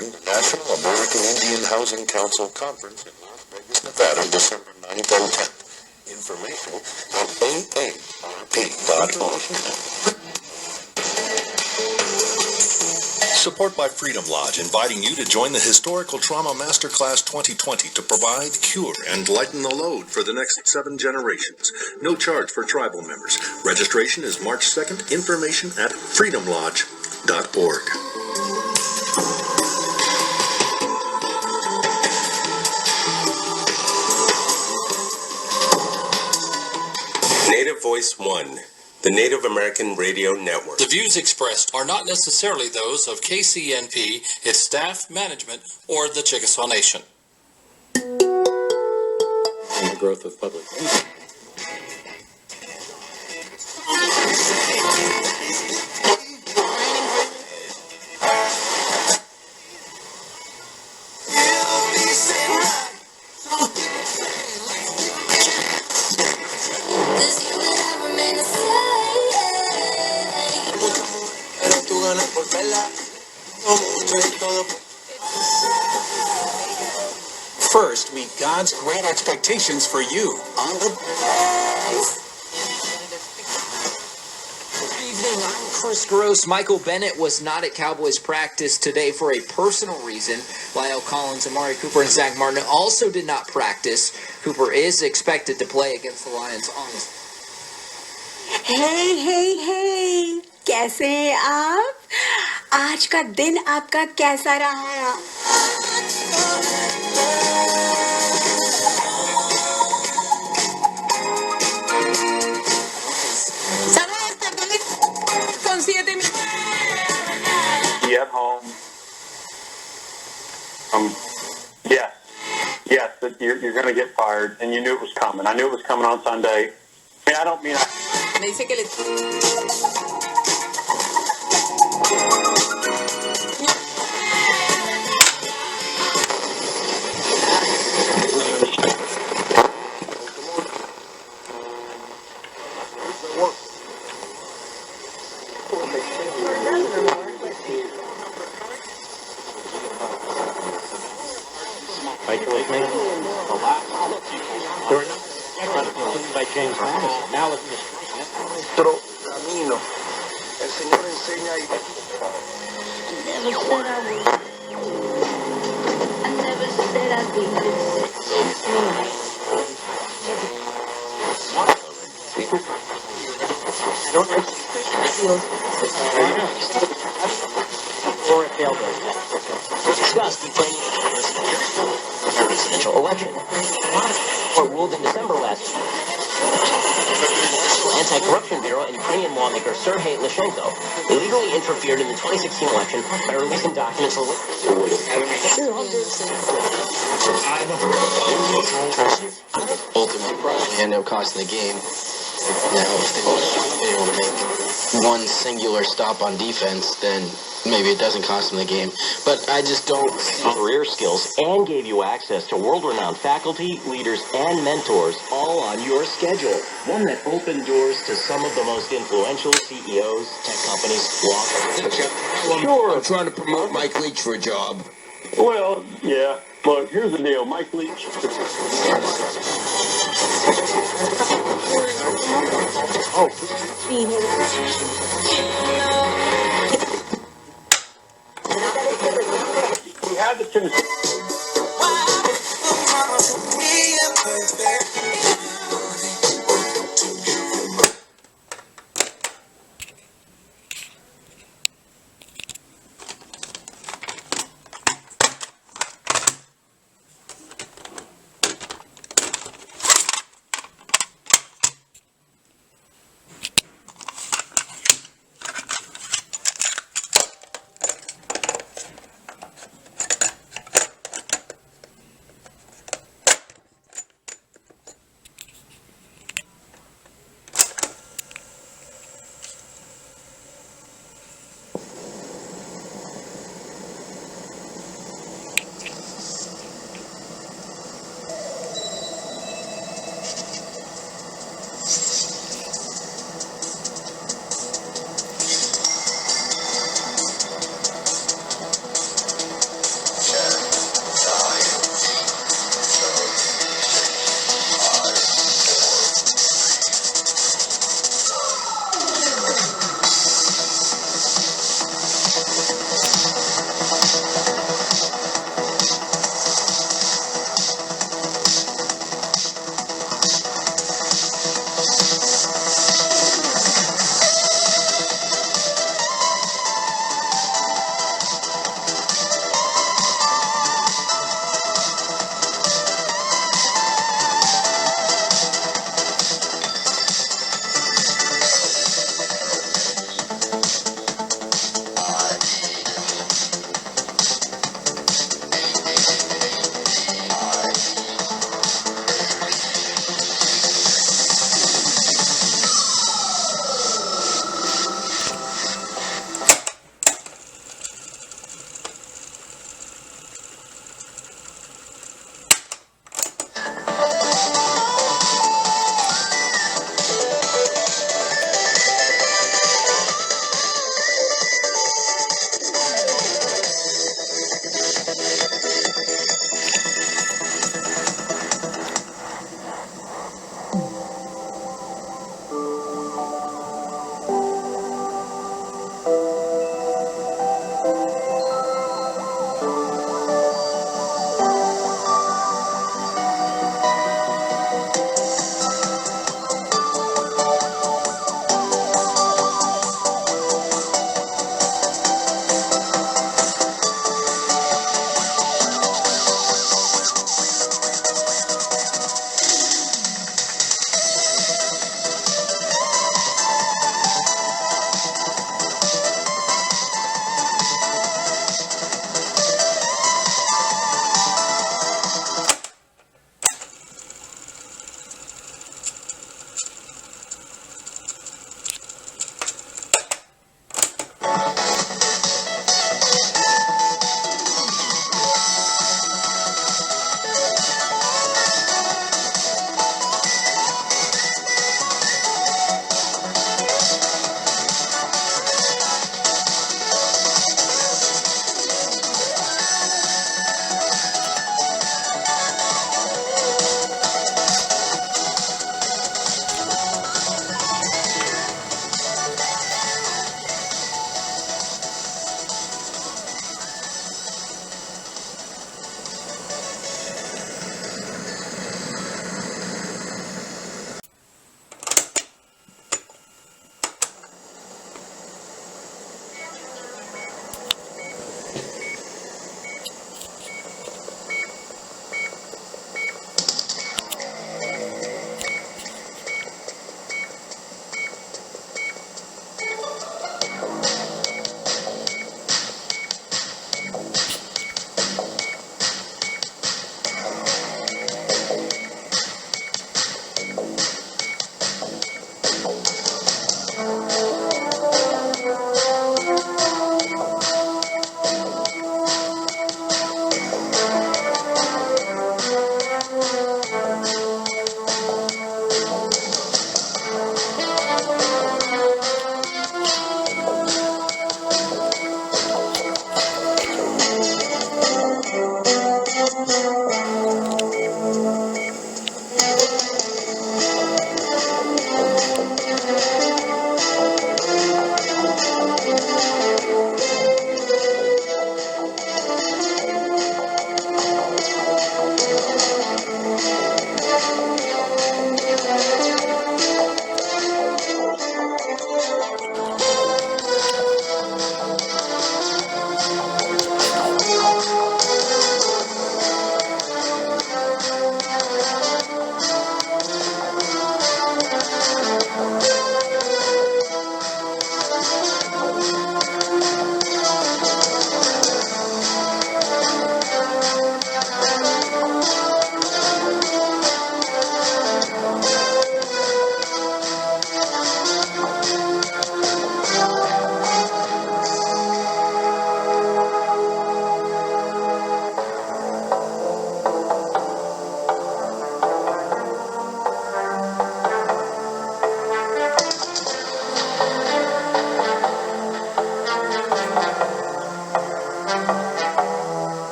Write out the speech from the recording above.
during the National American Indian Housing Council Conference in Las Vegas, Nevada, December 9th and 10th. Information on aarp.org. Support by Freedom Lodge, inviting you to join the Historical Trauma Masterclass 2020 to provide, cure, and lighten the load for the next 7 generations. No charge for tribal members. Registration is March 2nd. Information at freedomlodge.org. Native Voice One, the Native American Radio Network. The views expressed are not necessarily those of KCNP, its staff, management, or the Chickasaw Nation. And the growth of public interest. First, meet God's great expectations for you. Good evening, I'm Chris Gross. Michael Bennett was not at Cowboys practice today for a personal reason. Lyle Collins, Amari Cooper, and Zach Martin also did not practice. Cooper is expected to play against the Lions on Hey, कैसे हैं आप? आज का दिन आपका कैसा रहा? At home. Yes, that you're going to get fired, and you knew it was coming. I knew it was coming on Sunday. And I don't mean. By James Madison. Now it's Nuestro camino. El Señor enseña y... or it failed discussed the presidential election. Court ruled in December last year. The Anti-Corruption Bureau and Ukrainian lawmaker Sergei Lyshenko illegally interfered in the 2016 election by releasing documents of ultimately probably end up costing the game. Now, if they able to make one singular stop on defense, then maybe it doesn't cost them the game. But I just don't... career skills and gave you access to world-renowned faculty, leaders, and mentors, all on your schedule. One that opened doors to some of the most influential CEOs, tech companies, law firms. Sure. I'm trying to promote Mike Leach for a job. Well, yeah. Look, here's the deal. Mike Leach. He had the Tennessee.